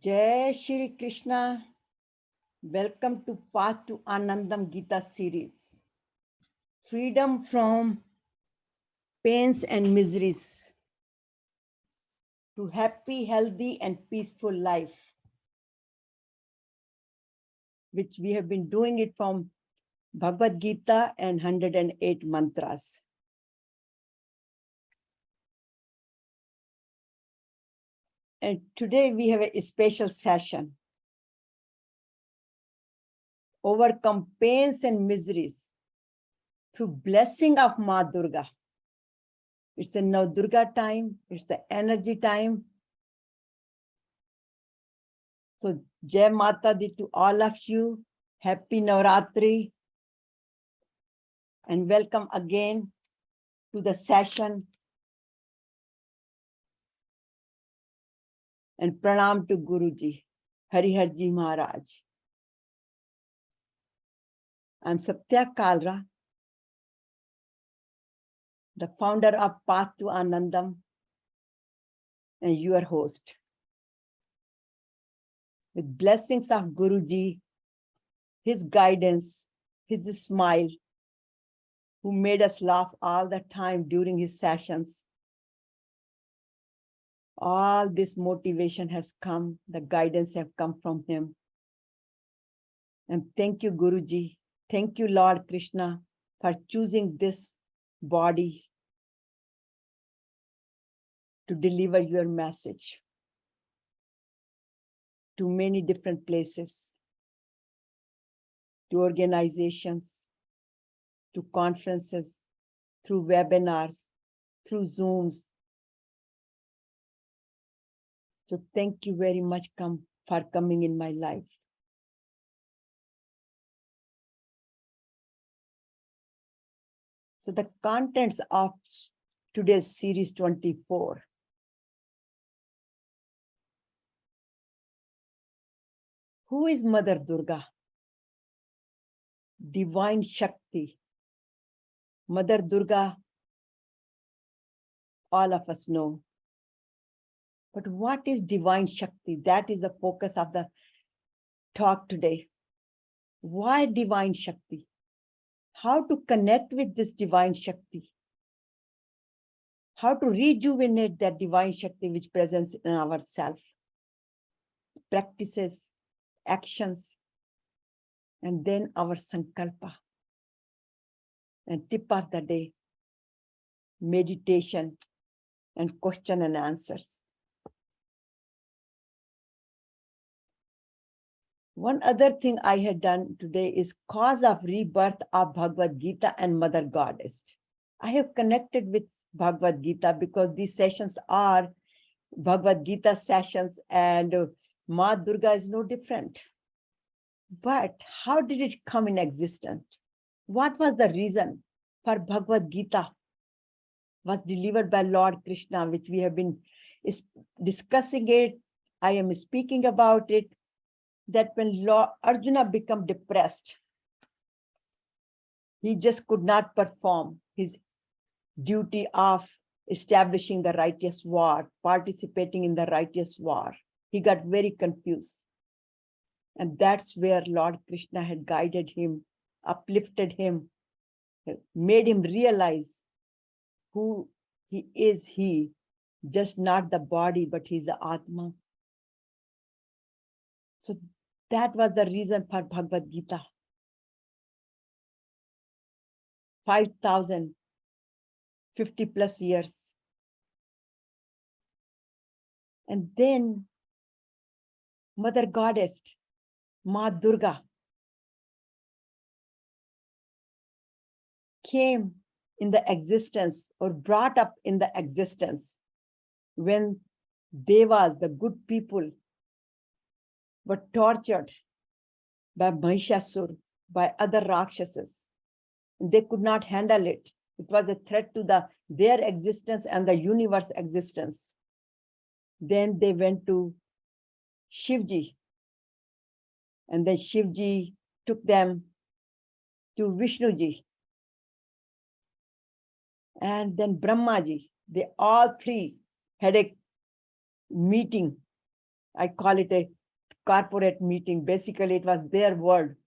Jai Shri Krishna. Welcome to Path to Anandam Gita series. Freedom from pains and miseries to happy, healthy, and peaceful life, which we have been doing it from Bhagavad Gita and 108 mantras. And today we have a special session. Overcome pains and miseries through blessing of Ma Durga. It's the NavDurga time. It's the energy time. So Jai Mata Di to all of you. Happy Navratri. And welcome again to the session. And pranam to Guruji, Hariharji Maharaj. I'm Satya Kalra, the founder of Path to Anandam, and your host. With blessings of Guruji, his guidance, his smile, who made us laugh all the time during his sessions. All this motivation has come, the guidance have come from him. And thank you, Guruji. Thank you, Lord Krishna, for choosing this body to deliver your message to many different places, to organizations, to conferences, through webinars, through Zooms. So thank you very much for coming in my life. So the contents of today's series 24. Who is Mother Durga? Divine Shakti. Mother Durga, all of us know. But what is Divine Shakti? That is the focus of the talk today. Why Divine Shakti? How to connect with this Divine Shakti? How to rejuvenate that Divine Shakti which presents in ourselves? Practices, actions, and then our sankalpa. And tip of the day, meditation and question and answers. One other thing I had done today is cause of rebirth of Bhagavad Gita and Mother Goddess. I have connected with Bhagavad Gita because these sessions are Bhagavad Gita sessions and Ma Durga is no different. But how did it come in existence? What was the reason for Bhagavad Gita was delivered by Lord Krishna, which we have been discussing it. I am speaking about it, that when Lord Arjuna became depressed, he just could not perform his duty of establishing the righteous war, participating in the righteous war. He got very confused. And that's where Lord Krishna had guided him, uplifted him, made him realize who he is, just not the body, but he's the Atma. So that was the reason for Bhagavad Gita. 5,050 plus years. And then Mother Goddess, Ma Durga, came in the existence or brought up in the existence when Devas, the good people, were tortured by Mahishasur, by other Rakshasas. They could not handle it. It was a threat to their existence and the universe existence. Then they went to Shivji. And then Shivji took them to Vishnuji. And then Brahmaji. They all three had a meeting I call it a corporate meeting. Basically, it was their word.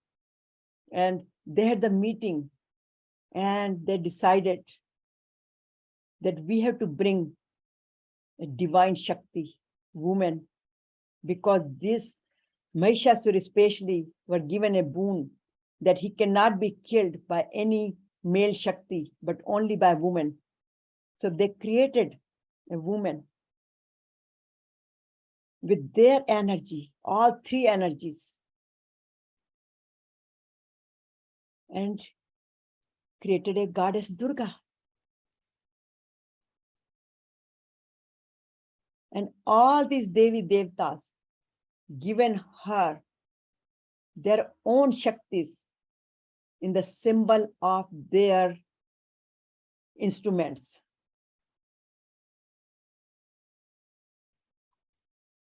And they had the meeting and they decided that we have to bring a divine Shakti, woman, because this Mahishasura especially were given a boon that he cannot be killed by any male Shakti, but only by woman. So they created a woman with their energy, all three energies, and created a goddess Durga. And all these Devi Devtas given her their own Shaktis in the symbol of their instruments.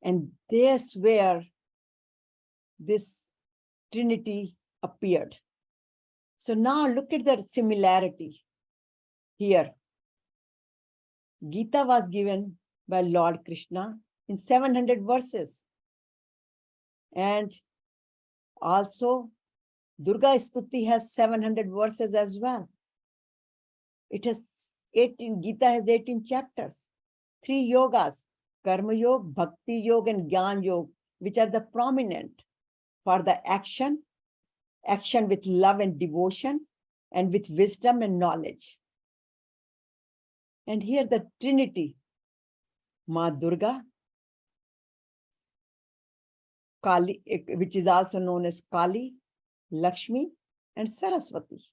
And that's where this Trinity appeared. So now look at the similarity here. Gita was given by Lord Krishna in 700 verses. And also Durga Stuti has 700 verses as well. It has 18, Gita has 18 chapters, 3 yogas, Karma Yoga, Bhakti Yoga, and Gyan Yoga, which are the prominent for the action with love and devotion, and with wisdom and knowledge. And here the Trinity, Ma Durga, Kali, which is also known as Kali, Lakshmi, and Saraswati.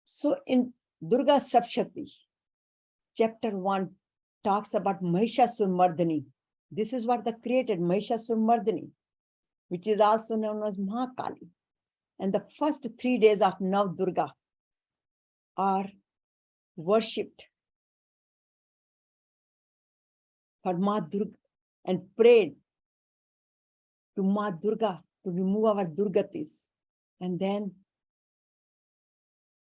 So in Durga Sapshati, chapter 1 talks about Mahishasura Mardani. This is what they created, Mahishasura Mardani, which is also known as Mahakali. And the first 3 days of NavDurga are worshipped for Ma Durga and prayed to Ma Durga to remove our Durgatis. And then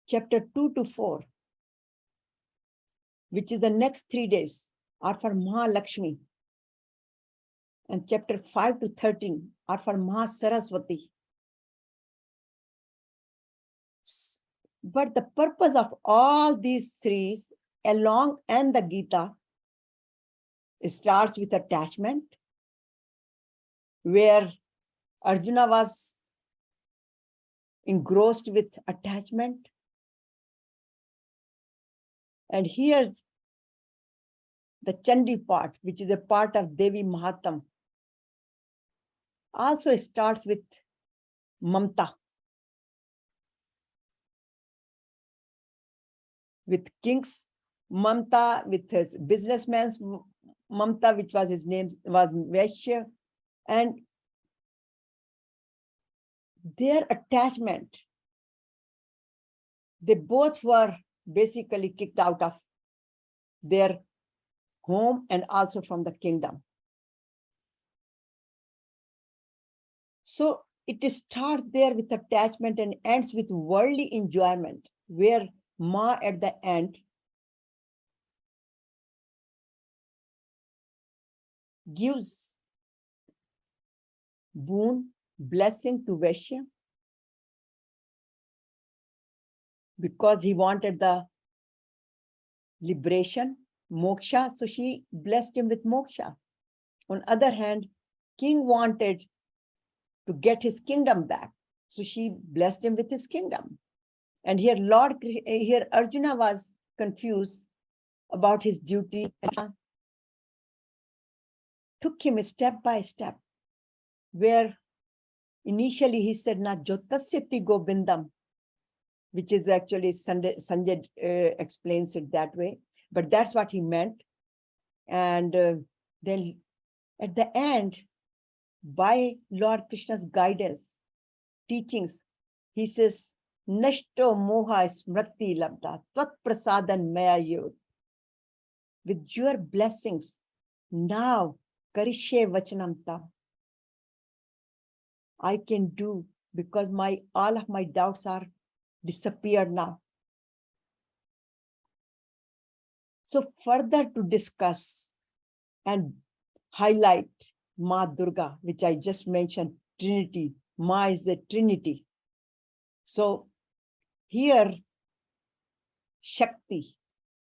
chapter 2 to 4, which is the next 3 days, are for Mahalakshmi. And chapter 5 to 13 are for Mahasaraswati. But the purpose of all these series, along and the Gita, it starts with attachment, where Arjuna was engrossed with attachment. And here, the Chandi part, which is a part of Devi Mahatam, also starts with Mamta, with king's Mamta, with his businessman's Mamta, which was his name, was Vaishya, and their attachment, they both were basically kicked out of their home and also from the kingdom. So it starts there with attachment and ends with worldly enjoyment, where Ma at the end gives boon, blessing to Vaishya, because he wanted the liberation, moksha, so she blessed him with moksha. On the other hand, king wanted to get his kingdom back, so she blessed him with his kingdom. And here Arjuna was confused about his duty, took him step by step, where initially he said, na jotasyati govindam, which is actually Sanjay explains it that way, but that's what he meant. And then at the end, by Lord Krishna's guidance, teachings, he says, Nashto moha smriti labda, tvat prasadan maya yod. With your blessings, now karishe vachanam tam, I can do, because all of my doubts are disappeared now. So further to discuss and highlight Ma Durga, which I just mentioned, Trinity. Ma is the Trinity. So here, Shakti.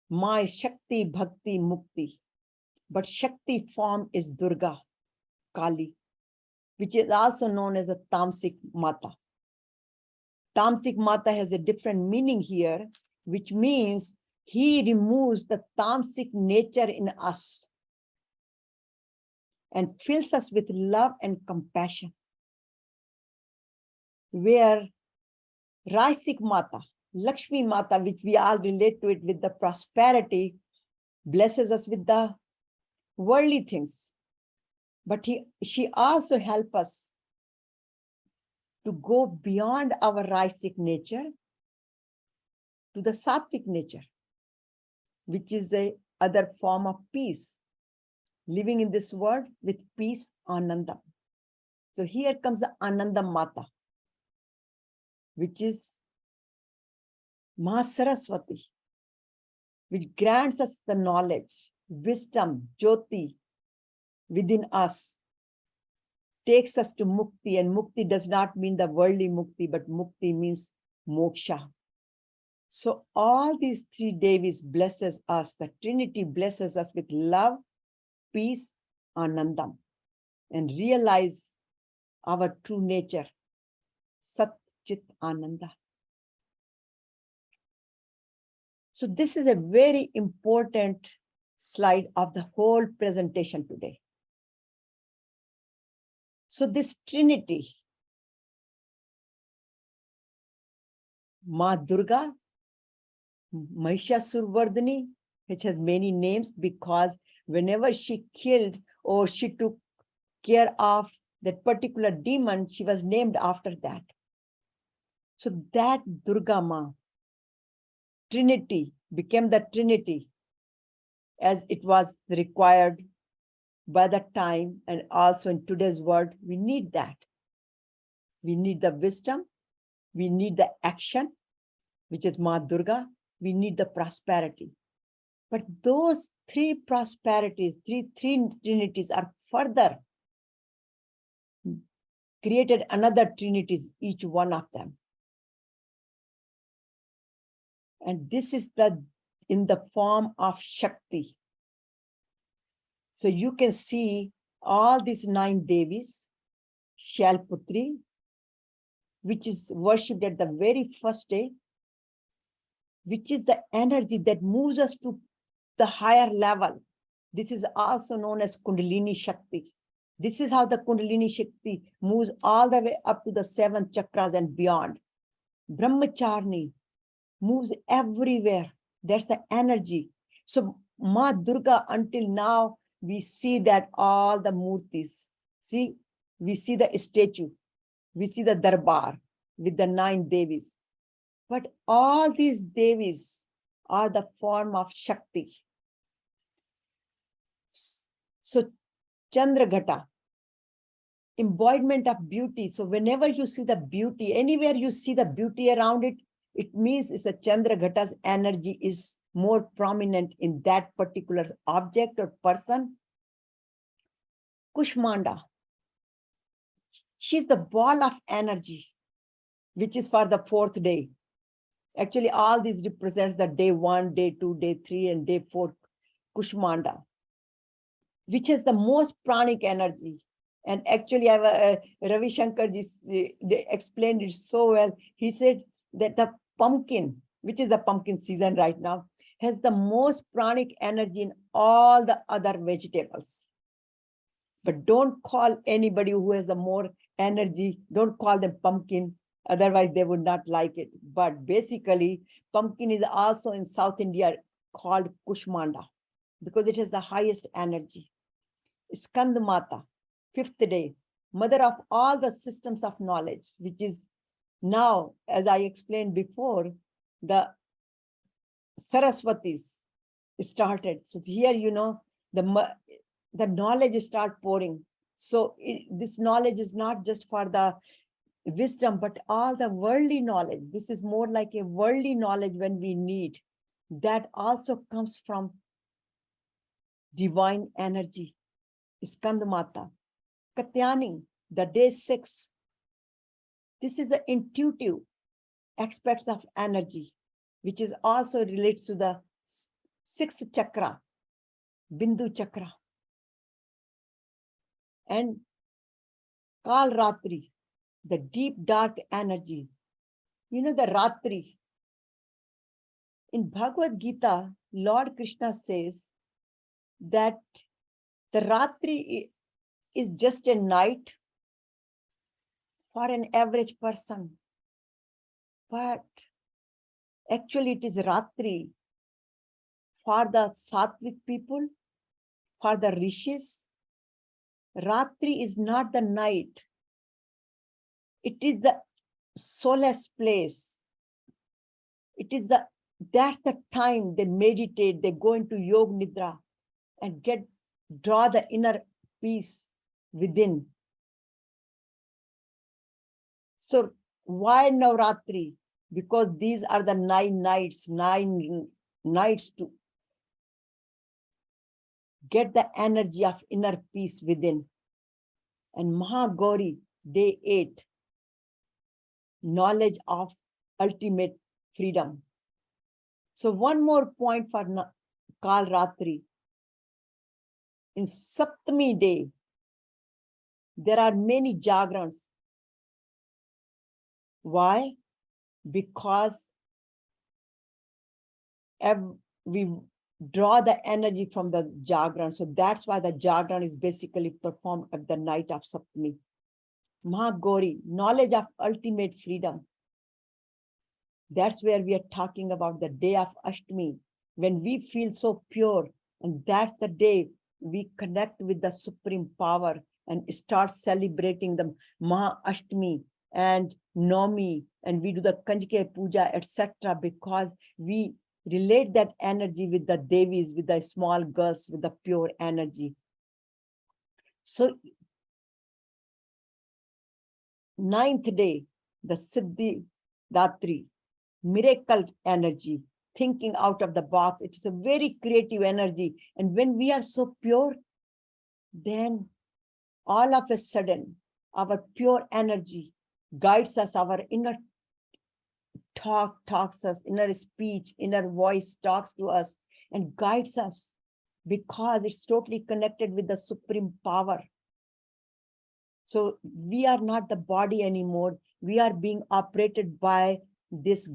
Ma is Shakti, Bhakti, Mukti. But Shakti form is Durga, Kali, which is also known as a Tamsik Mata. Tamsik Mata has a different meaning here, which means he removes the Tamsik nature in us and fills us with love and compassion. Where Raisik Mata, Lakshmi Mata, which we all relate to it with the prosperity, blesses us with the worldly things. But she also helps us to go beyond our Raisik nature to the Sattvic nature, which is a other form of peace, living in this world with peace, Anandam. So here comes the Anandam Mata, which is Mahasaraswati, which grants us the knowledge, wisdom, Jyoti within us, takes us to Mukti, and Mukti does not mean the worldly Mukti, but Mukti means moksha. So all these three Devis blesses us, the Trinity blesses us with love, peace, Anandam, and realize our true nature, Sat Chit Ananda. So this is a very important slide of the whole presentation today. So this Trinity, Ma Durga, Mahishasura, which has many names because whenever she killed or she took care of that particular demon, she was named after that. So that Durga Ma, Trinity, became the Trinity as it was required by the time, and also in today's world, we need that. We need the wisdom, we need the action, which is Ma Durga, we need the prosperity. But those three prosperities, three trinities are further created another trinities, each one of them. And this is in the form of Shakti. So you can see all these 9 Devis, Shalputri, which is worshipped at the very first day, which is the energy that moves us to the higher level. This is also known as Kundalini Shakti. This is how the Kundalini Shakti moves all the way up to the 7 chakras and beyond. Brahmacharni moves everywhere. That's the energy. So Ma Durga, until now, we see that all the murtis, see, we see the statue, we see the darbar with the 9 Devis. But all these Devis are the form of Shakti. So Chandraghata, embodiment of beauty. So whenever you see the beauty, anywhere you see the beauty around it, it means it's a Chandraghata's energy is more prominent in that particular object or person. Kushmanda, she's the ball of energy, which is for the 4th day. Actually, all these represents the day 1, day 2, day 3, and day 4, Kushmanda, which has the most pranic energy. And actually, Ravi Shankar explained it so well. He said that the pumpkin, which is the pumpkin season right now, has the most pranic energy in all the other vegetables. But don't call anybody who has the more energy, don't call them pumpkin, otherwise they would not like it. But basically, pumpkin is also in South India called Kushmanda because it has the highest energy. Skandamata, 5th day, mother of all the systems of knowledge, which is now, as I explained before, the Saraswatis started. So here, you know, the knowledge start pouring. So this knowledge is not just for the wisdom, but all the worldly knowledge. This is more like a worldly knowledge when we need. That also comes from divine energy, Skandamata, Katyani, the day 6. This is the intuitive aspects of energy, which is also relates to the 6th chakra, Bindu chakra. And Kal Ratri, the deep dark energy. You know, the Ratri. In Bhagavad Gita, Lord Krishna says that the Ratri is just a night for an average person. But actually it is Ratri for the Sattvic people, for the Rishis. Ratri is not the night. It is the solace place. It is that's the time they meditate, they go into Yoga Nidra and draw the inner peace within. So why Navratri? Because these are the 9 nights to get the energy of inner peace within. And Mahagauri, day 8, knowledge of ultimate freedom. So one more point for Kal Ratri. In Saptami day, there are many Jagrans. Why? Because we draw the energy from the Jagran. So that's why the Jagran is basically performed at the night of Saptami. Mahagauri, knowledge of ultimate freedom. That's where we are talking about the day of Ashtami, when we feel so pure. And that's the day we connect with the supreme power and start celebrating the Maha Ashtami and Nomi, and we do the Kanjike Puja, etc., because we relate that energy with the Devis, with the small girls, with the pure energy. So 9th day, the Siddhi Datri, miracle energy, thinking out of the box. It is a very creative energy. And when we are so pure, then all of a sudden, our pure energy guides us, our inner talks us, inner speech, inner voice talks to us and guides us, because it's totally connected with the supreme power. So we are not the body anymore. We are being operated by this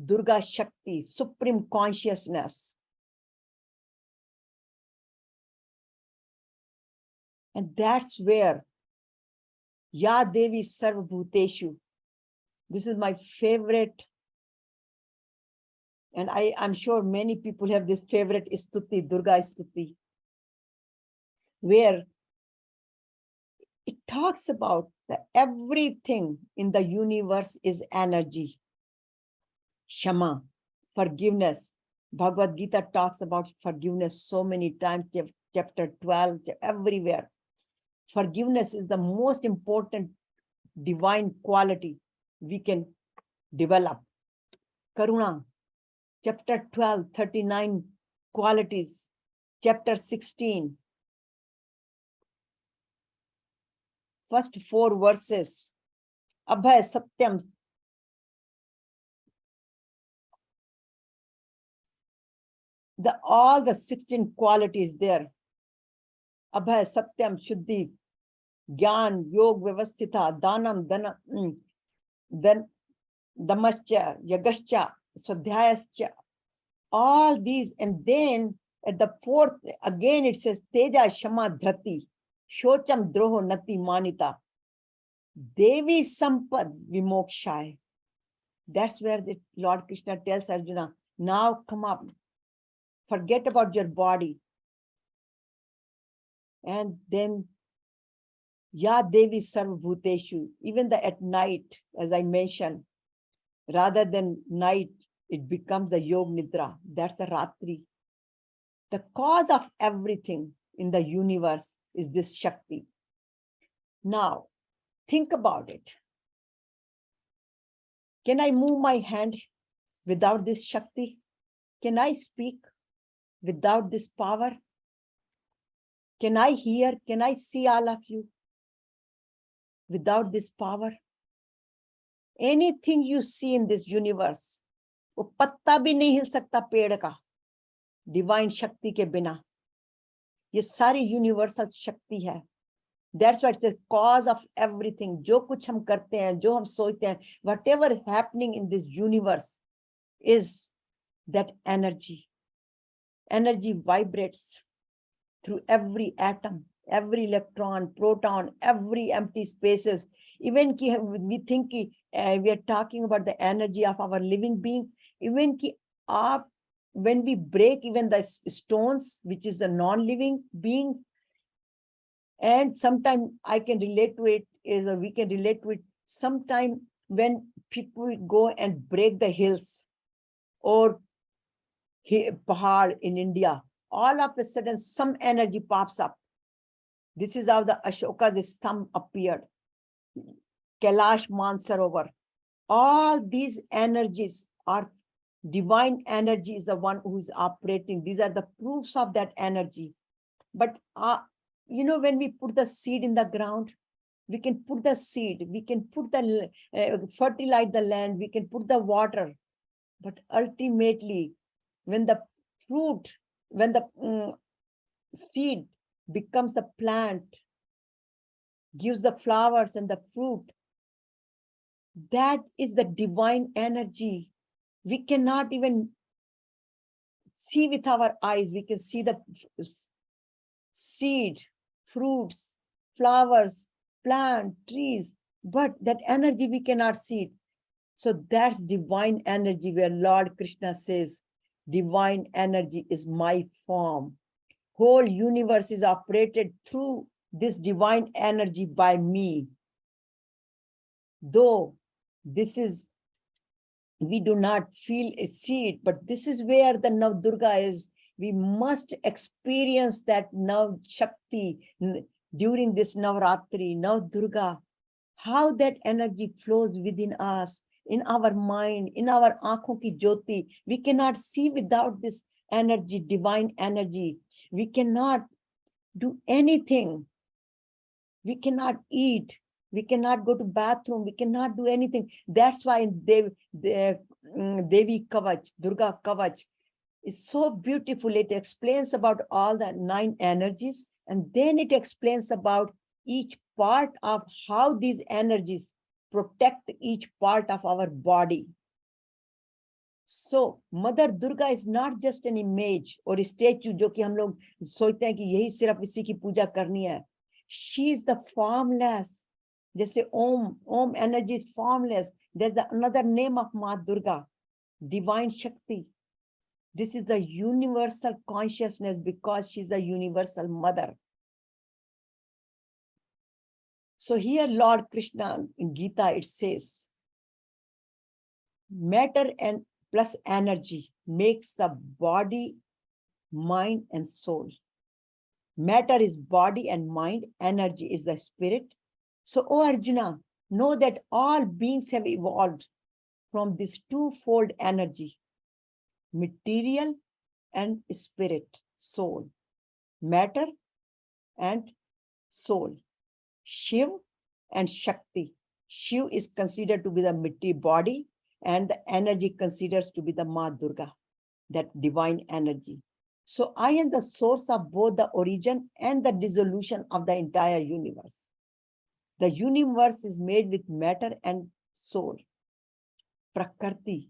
Durga Shakti, supreme consciousness. And that's where Ya Devi Sarva Bhuteshu. This is my favorite. And I'm sure many people have this favorite Stuti, Durga Stuti, where it talks about that everything in the universe is energy. Shama, forgiveness. Bhagavad Gita talks about forgiveness so many times, chapter 12, everywhere. Forgiveness is the most important divine quality we can develop. Karuna, chapter 12, 39 qualities. Chapter 16, first 4 verses. Abhay Satyam. All the 16 qualities there. Abhay Satyam Shuddhi, Gyan, Yog, Vyavasthita, Danam, Damascha, Yagascha, Swadhyayascha, all these. And then at the 4th, again it says, Teja Shama Dhrati, Shocham Droho Nati Manita, Devi Sampad Vimokshai. That's where the Lord Krishna tells Arjuna, now come up, forget about your body. And then Ya Devi Sarva Bhuteshu, even at night, as I mentioned, rather than night, it becomes the Yog Nidra. That's a Ratri. The cause of everything in the universe is this Shakti. Now, think about it. Can I move my hand without this Shakti? Can I speak without this power? Can I hear? Can I see all of you? Without this power, anything you see in this universe, वो पत्ता भी नहीं हिल सकता पेड़ का, divine शक्ति के बिना. ये सारी यूनिवर्सल शक्ति है. That's why it's the cause of everything. जो कुछ हम करते हैं, जो हम सोचते हैं, whatever is happening in this universe is that energy. Energy vibrates through every atom, every electron, proton, every empty spaces. Even we think we are talking about the energy of our living being. Even when we break even the stones, which is a non-living being, and sometimes I can relate to it, we can relate to it. Sometime when people go and break the hills or Pahad in India, all of a sudden some energy pops up. This is how the Ashoka, this thumb appeared. Kailash Mansarovar. All these energies are divine energy is the one who is operating. These are the proofs of that energy. But when we put the seed in the ground, we can put the seed, we can put the fertilize the land, we can put the water. But ultimately, when the fruit, when the seed becomes the plant, gives the flowers and the fruit, that is the divine energy. We cannot even see with our eyes. We can see the seed, fruits, flowers, plant, trees, but that energy we cannot see it. So that's divine energy, where Lord Krishna says, divine energy is my form. Whole universe is operated through this divine energy by me. Though this is, we do not feel it, see it, but this is where the NavDurga is. We must experience that Nav Shakti during this Navratri, NavDurga, how that energy flows within us, in our mind, in our aankhon ki jyoti. We cannot see without this energy, divine energy. We cannot do anything. We cannot eat. We cannot go to bathroom. We cannot do anything. That's why Devi Kavach, Durga Kavach, is so beautiful. It explains about all the 9 energies, and then it explains about each part of how these energies protect each part of our body. So Mother Durga is not just an image or a statue जो कि हम लोग सोचते हैं कि यही सिर्फ इसी की पूजा करनी है. She is the formless. जैसे Om energy is formless. There's another name of Ma Durga, divine Shakti. This is the universal consciousness because she's the universal mother. So here Lord Krishna in Gita, it says, matter and plus energy makes the body, mind, and soul. Matter is body and mind, energy is the spirit. So, O Arjuna, know that all beings have evolved from this twofold energy, material and spirit, soul, matter and soul, Shiv and Shakti. Shiv is considered to be the material body, and the energy considers to be the Ma Durga, that divine energy. So I am the source of both the origin and the dissolution of the entire universe. The universe is made with matter and soul. Prakriti,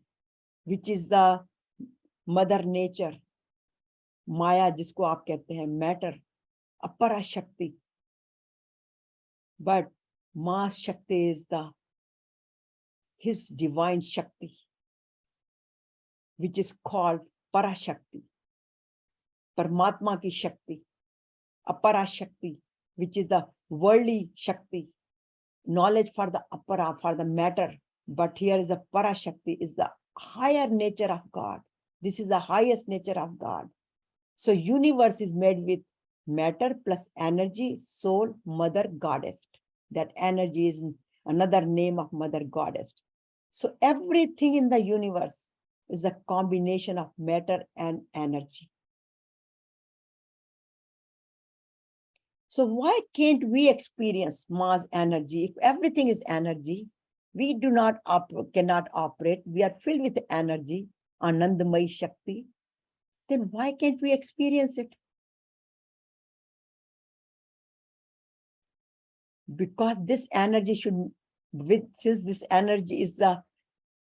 which is the mother nature. Maya, जिसको आप कहते हैं, matter, अपरा शक्ति. But Ma Shakti is his divine Shakti, which is called Parashakti. Paramatma ki Shakti, Apara Shakti, which is the worldly Shakti, knowledge for the Apara, for the matter. But here is the Parashakti, is the higher nature of God. This is the highest nature of God. So universe is made with matter plus energy, soul, mother, goddess. That energy is another name of mother goddess. So everything in the universe is a combination of matter and energy. So why can't we experience mass energy? If everything is energy, we cannot operate. We are filled with energy, Anandamai Shakti. Then why can't we experience it? Because this energy since this energy is the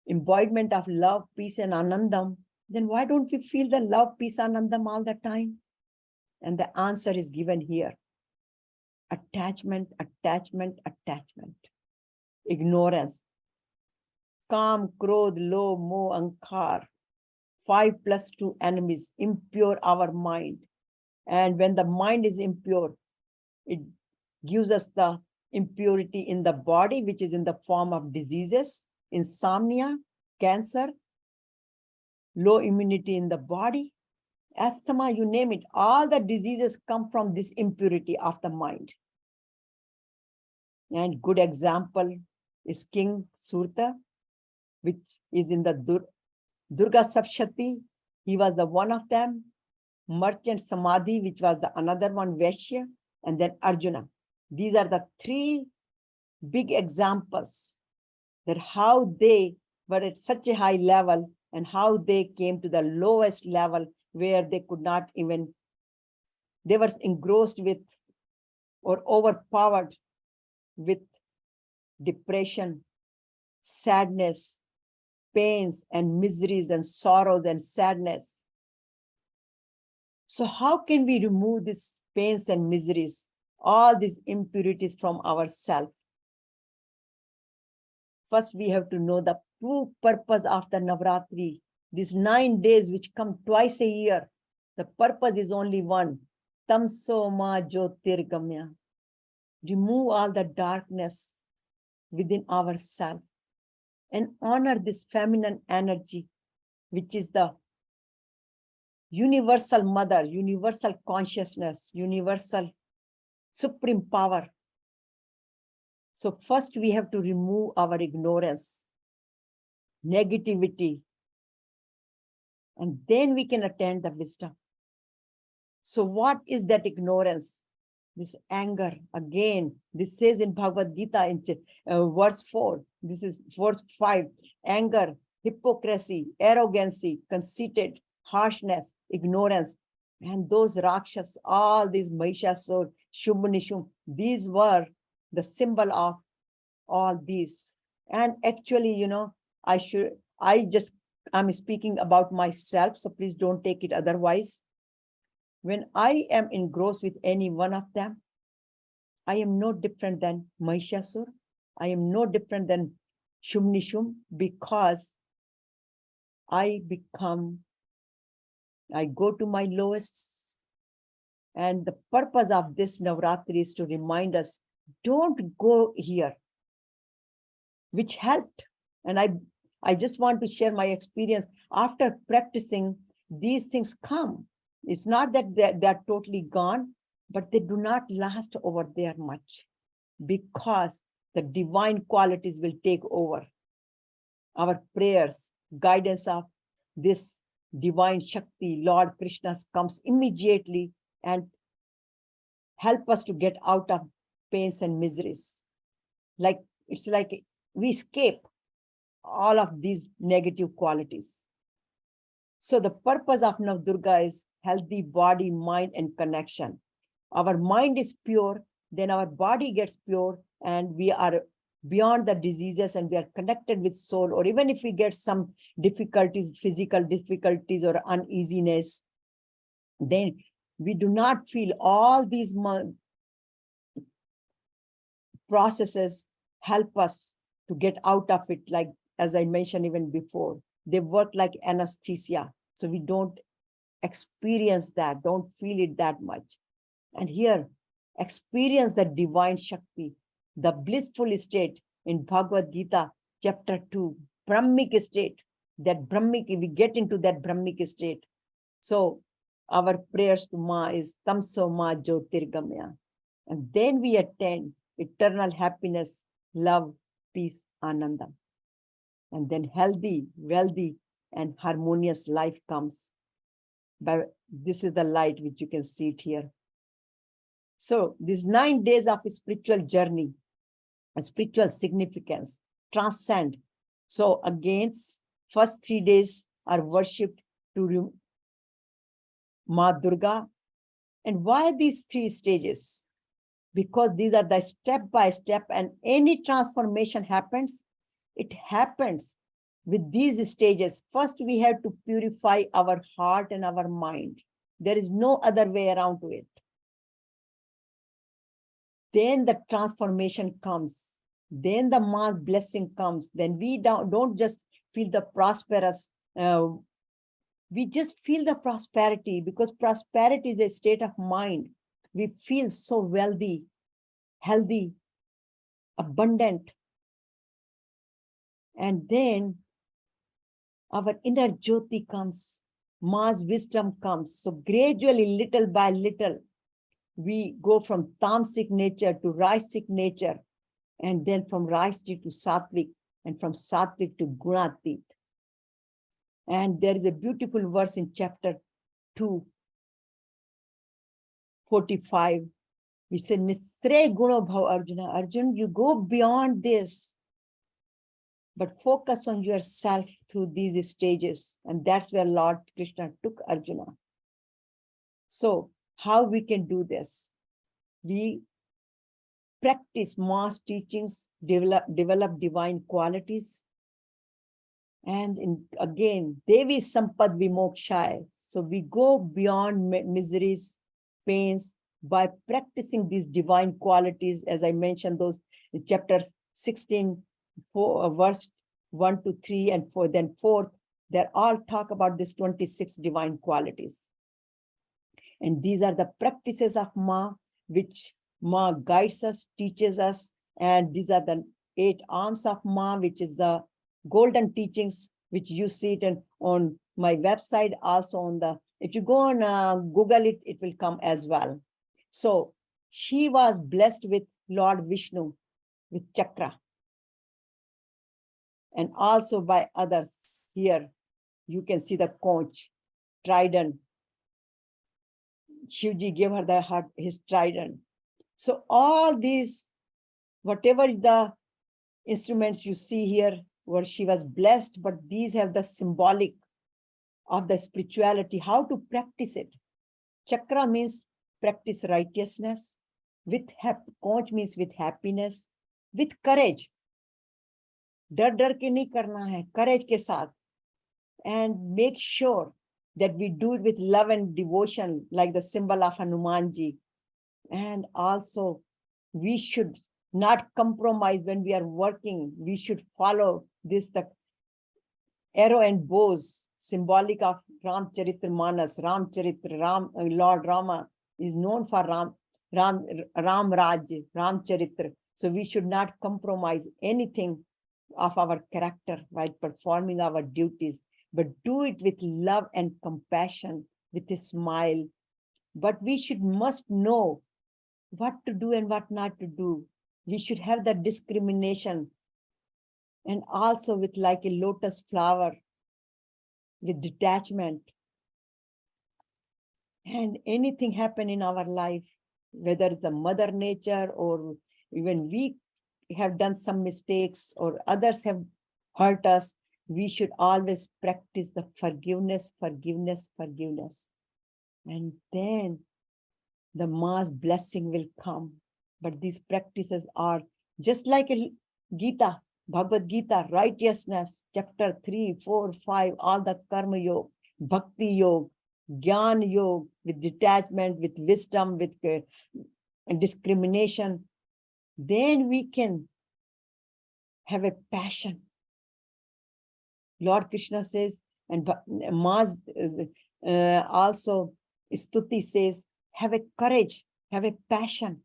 embodiment of love, peace, and Anandam, then why don't we feel the love, peace, Anandam all the time? And the answer is given here. Attachment, attachment, attachment. Ignorance. Kam, Krodh, Lo, Moh, Ankar. 5 + 2 enemies, impure our mind. And when the mind is impure, it gives us the impurity in the body, which is in the form of diseases, insomnia, cancer, low immunity in the body, asthma, you name it. All the diseases come from this impurity of the mind. And good example is King Surta, which is in the Durga Sapshati. He was the one of them. Merchant Samadhi, which was the another one, Vaishya, and then Arjuna. These are the 3 big examples that how they were at such a high level and how they came to the lowest level where they could not even, they were engrossed with or overpowered with depression, sadness, pains and miseries and sorrows and sadness. So how can we remove these pains and miseries, all these impurities from ourselves? First, we have to know the true purpose of the Navratri. These 9 days which come twice a year, the purpose is only one. Tamso ma jyotirgamya. Remove all the darkness within ourselves and honor this feminine energy, which is the universal mother, universal consciousness, universal supreme power. So first we have to remove our ignorance, negativity, and then we can attain the wisdom. So what is that ignorance? This anger. Again, this says in Bhagavad Gita in verse 4, this is verse 5, anger, hypocrisy, arrogancy, conceited, harshness, ignorance. And those Rakshas, all these Mahishasur, Shubhanishum, these were the symbol of all these. And actually, you know, I'm speaking about myself, so please don't take it otherwise. When I am engrossed with any one of them, I am no different than Mahishasur. I am no different than Shubhanishum, because I go to my lowest. And the purpose of this Navratri is to remind us, don't go here, which helped. And I just want to share my experience. After practicing, these things come. It's not that they're totally gone, but they do not last over there much, because the divine qualities will take over. Our prayers, guidance of this divine Shakti, Lord Krishna, comes immediately and help us to get out of pains and miseries. It's like we escape all of these negative qualities. So the purpose of NavDurga is healthy body, mind, and connection. Our mind is pure, then our body gets pure, and we are beyond the diseases, and we are connected with soul. Or even if we get some difficulties, physical difficulties or uneasiness, then we do not feel all these processes help us to get out of it. Like, as I mentioned even before, they work like anesthesia. So we don't experience that, don't feel it that much. And here, experience the divine Shakti, the blissful state in Bhagavad Gita, chapter 2, Brahmic state, that Brahmic, we get into that Brahmic state. So our prayers to Ma is Tamso Ma Jyotirgamya. And then we attain eternal happiness, love, peace, Anandam. And then healthy, wealthy, and harmonious life comes. This is the light which you can see it here. So these 9 days of a spiritual journey, a spiritual significance, transcend. So again, first 3 days are worshipped to Ma Durga. And why these 3 stages? Because these are the step by step, and any transformation happens, it happens with these stages. First, we have to purify our heart and our mind. There is no other way around to it. Then the transformation comes. Then the Ma's blessing comes. Then we don't just feel the prosperous. We just feel the prosperity, because prosperity is a state of mind. We feel so wealthy, healthy, abundant. And then our inner Jyoti comes. Ma's wisdom comes. So gradually, little by little, we go from tamasic nature to rajasic nature, and then from rajasic to sattvic, and from sattvic to gunatit. And there is a beautiful verse in chapter 2:45, which says, Nistre guno bhav Arjuna. Arjun, you go beyond this, but focus on yourself through these stages. And that's where Lord Krishna took Arjuna. So how we can do this? We practice Ma's teachings, develop divine qualities. And again, Devi Sampad Vimokshaya. So we go beyond miseries, pains, by practicing these divine qualities, as I mentioned, those in chapters 16, verse 1 to 3 and 4, then 4th, they all talk about these 26 divine qualities. And these are the practices of Ma, which Ma guides us, teaches us. And these are the 8 arms of Ma, which is the golden teachings, which you see it on my website, also on the, if you go on Google it, it will come as well. So she was blessed with Lord Vishnu, with chakra. And also by others. Here, you can see the conch, trident. Shivji gave her his trident. So all these, whatever the instruments you see here, where she was blessed, but these have the symbolic of the spirituality, how to practice it. Chakra means practice righteousness, with conch means with happiness, with courage. डर डर के नहीं करना है, courage के साथ. And make sure that we do it with love and devotion, like the symbol of Hanumanji. And also, we should not compromise when we are working. We should follow this, the arrow and bows, symbolic of Ramcharitmanas, Lord Rama is known for Ram Raj, Ramcharitra. So we should not compromise anything of our character while performing our duties, but do it with love and compassion, with a smile. But we must know what to do and what not to do. We should have the discrimination, and also with like a lotus flower, with detachment. And anything happen in our life, whether it's the mother nature, or even we have done some mistakes, or others have hurt us, we should always practice the forgiveness. And then the Ma's blessing will come. But these practices are just like a Gita, Bhagavad Gita, righteousness, chapter 3, 4, 5, all the karma yoga, bhakti yoga, jnana yoga, with detachment, with wisdom, with discrimination. Then we can have a passion. Lord Krishna says, and Ma's also Stuti says, have a courage, have a passion.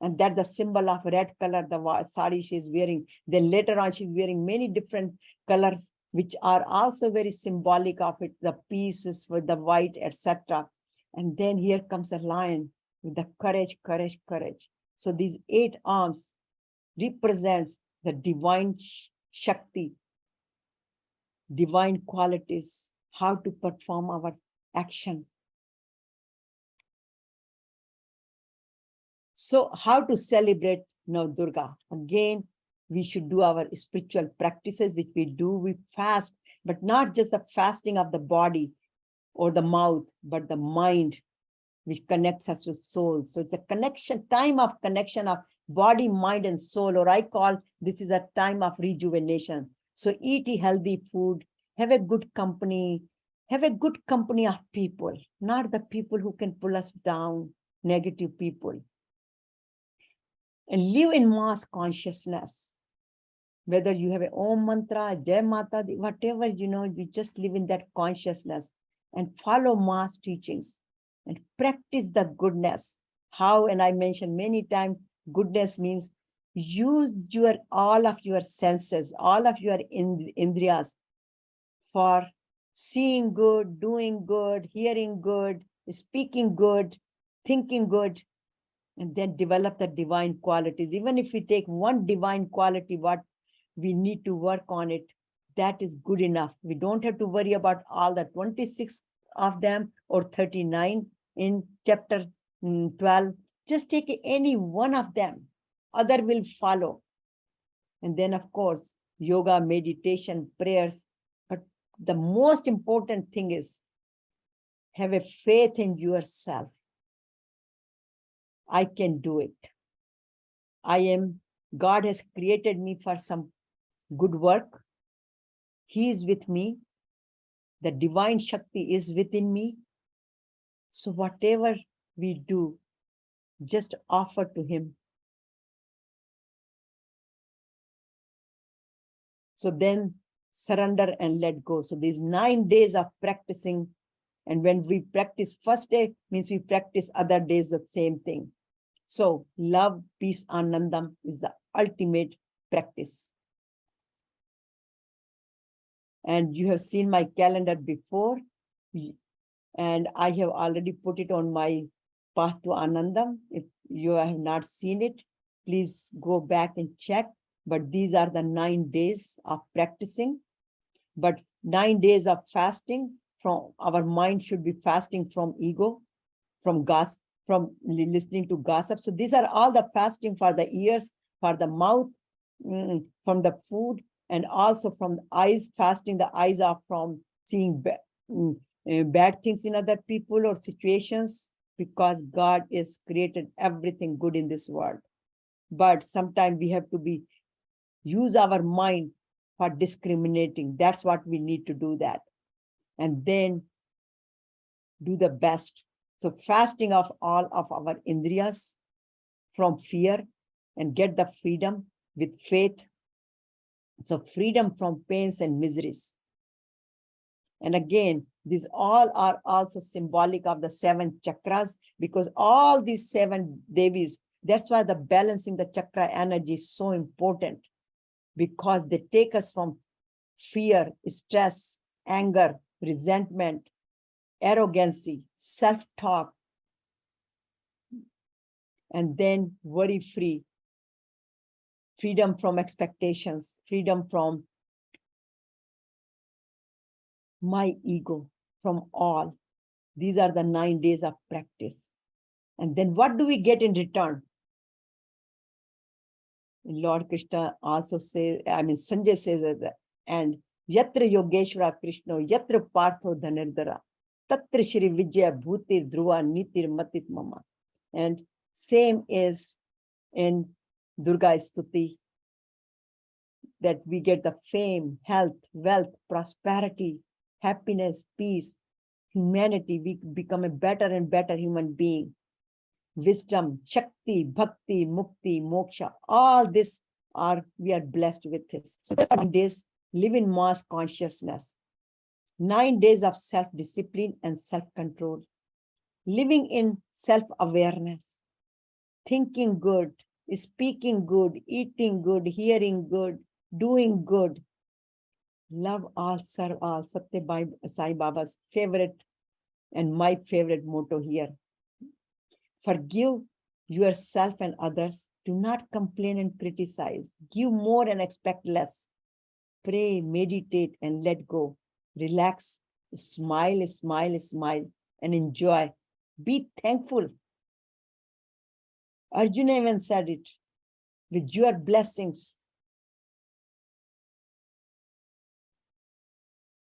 And that's the symbol of red color, the sari she's wearing. Then later on, she's wearing many different colors, which are also very symbolic of it. The pieces with the white, etc. And then here comes a lion with the courage. So these 8 arms represents the divine Shakti, divine qualities, how to perform our action. So how to celebrate NavDurga? Again, we should do our spiritual practices, which we do. We fast, but not just the fasting of the body or the mouth, but the mind, which connects us to soul. So it's a connection, time of connection of body, mind, and soul, or I call this is a time of rejuvenation. So eat healthy food, have a good company of people, not the people who can pull us down, negative people. And live in mass consciousness. Whether you have a Om mantra, Jai Mata, whatever, you just live in that consciousness and follow mass teachings and practice the goodness. How, and I mentioned many times, goodness means use all of your senses, all of your indriyas for seeing good, doing good, hearing good, speaking good, thinking good, and then develop the divine qualities. Even if we take one divine quality, what we need to work on it, that is good enough. We don't have to worry about all the 26 of them or 39 in chapter 12. Just take any one of them, other will follow. And then, of course, yoga, meditation, prayers. But the most important thing is have a faith in yourself. I can do it. God has created me for some good work. He is with me. The divine Shakti is within me. So whatever we do, just offer to him. So then surrender and let go. So these 9 days of practicing. And when we practice first day, means we practice other days the same thing. So love, peace, Anandam is the ultimate practice. And you have seen my calendar before, and I have already put it on my path to Anandam. If you have not seen it, please go back and check. But these are the 9 days of practicing. But 9 days of fasting, from our mind should be fasting from ego, from gossip, from listening to gossip. So these are all the fasting for the ears, for the mouth, from the food, and also from the eyes. Fasting the eyes are from seeing bad things in other people or situations, because God has created everything good in this world. But sometimes we have to use our mind for discriminating. That's what we need to do that. And then do the best. So fasting of all of our indriyas from fear and get the freedom with faith. So freedom from pains and miseries. And again, these all are also symbolic of the 7 chakras, because all these 7 devis, that's why the balancing the chakra energy is so important, because they take us from fear, stress, anger, resentment, arrogancy, self-talk, and then worry-free, freedom from expectations, freedom from my ego, from all. These are the 9 days of practice. And then what do we get in return? Lord Krishna also says, Sanjay says that, and Yatra Yogeshwara Krishna, Yatra Partho Dhanirdara, Tatra Shri Vijaya Bhutir Dhruva Nitir Matit Mama. And same is in Durga Stuti, that we get the fame, health, wealth, prosperity, happiness, peace, humanity. We become a better and better human being. Wisdom, Shakti, Bhakti, Mukti, Moksha, all this we are blessed with this. So 9 days, live in mass consciousness. 9 days of self-discipline and self-control. Living in self-awareness. Thinking good, speaking good, eating good, hearing good, doing good. Love all, serve all. Satya Sai Baba's favorite and my favorite motto here. Forgive yourself and others. Do not complain and criticize. Give more and expect less. Pray, meditate, and let go. Relax, smile, smile, smile, and enjoy. Be thankful. Arjuna even said it, with your blessings.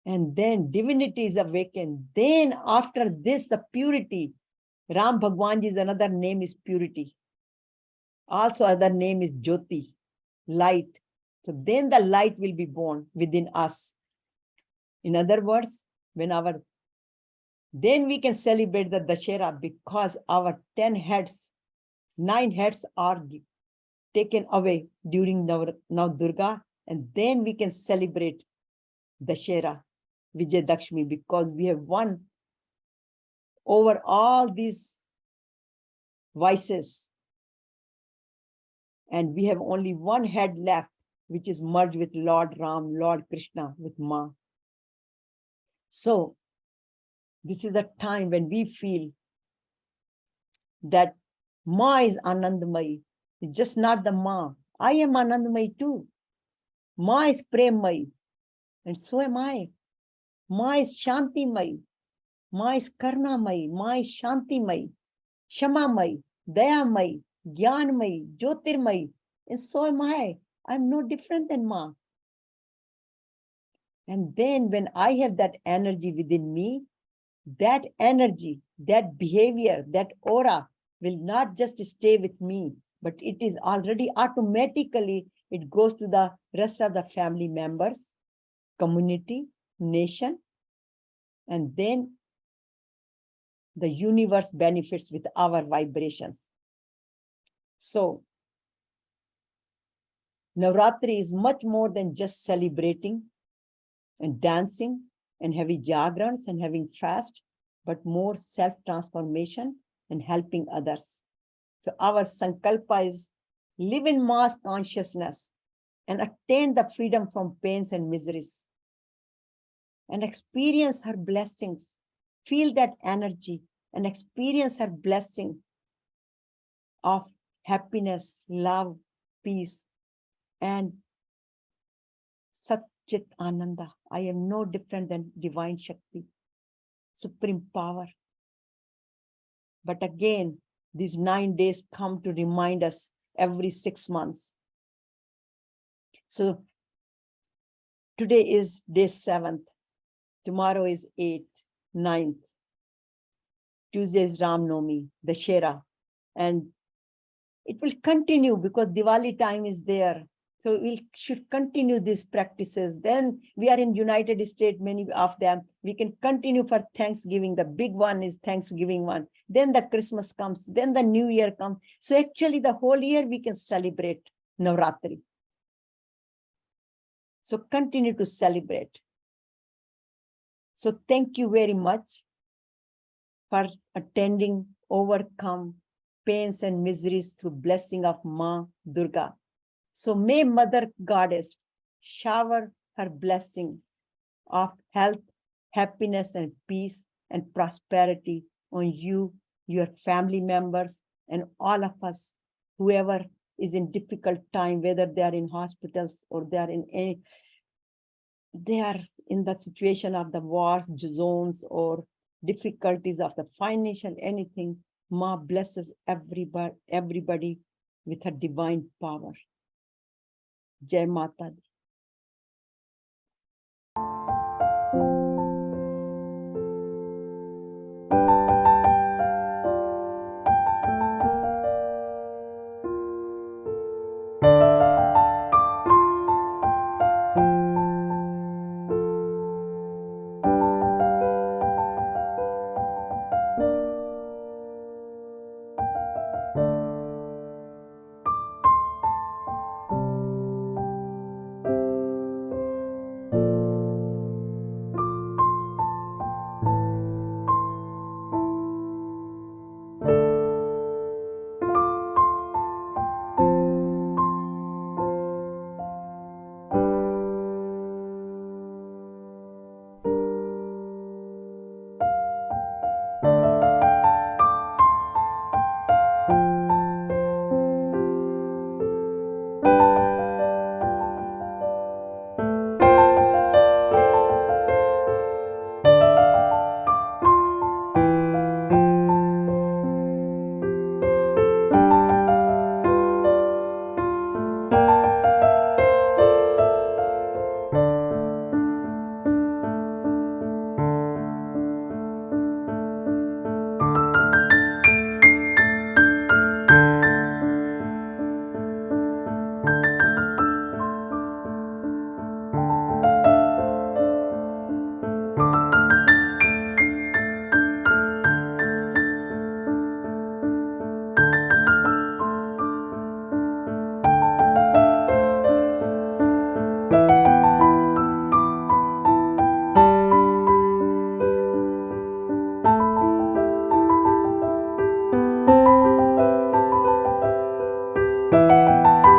And then divinity is awakened. Then after this, the purity. Ram Bhagwanji's another name is purity. Also other name is Jyoti, light. So then the light will be born within us. In other words, then we can celebrate the Dashera, because our 10 heads, 9 heads are taken away during NavDurga, and then we can celebrate Dashera, Vijay Dakshmi, because we have won over all these vices. And we have only one head left, which is merged with Lord Ram, Lord Krishna, with Ma. So this is the time when we feel that Ma is Anandamai. It's just not the Ma. I am Anandamai too. Ma is Premmai, and so am I. Ma is Shantimai. Ma is Karnamai. Ma is Shantimai. Shamamai, Dayamai, Gyanmai, Jyotirmai, and so am I. I'm no different than Ma. And then when I have that energy within me, that energy, that behavior, that aura will not just stay with me, but it is already automatically, it goes to the rest of the family members, community, nation, and then the universe benefits with our vibrations. So Navratri is much more than just celebrating and dancing and having jagrans and having fast, but more self-transformation and helping others. So our sankalpa is live in mass consciousness and attain the freedom from pains and miseries and experience her blessings, feel that energy and experience her blessing of happiness, love, peace, and Satchit Ananda. I am no different than divine Shakti, supreme power. But again, these 9 days come to remind us every 6 months. So today is day 7th, tomorrow is 8th, 9th, Tuesday is Ram Navami, Dashera, and it will continue because Diwali time is there. So we should continue these practices. Then we are in United States, many of them. We can continue for Thanksgiving. The big one is Thanksgiving one. Then the Christmas comes. Then the New Year comes. So actually the whole year we can celebrate Navratri. So continue to celebrate. So thank you very much for attending Overcome Pains and Miseries through blessing of Ma Durga. So may Mother Goddess shower her blessing of health, happiness, and peace and prosperity on you, your family members, and all of us, whoever is in difficult time, whether they are in hospitals or they are in the situation of the wars zones or difficulties of the financial anything. Ma blesses everybody with her divine power. Jai Mata Di.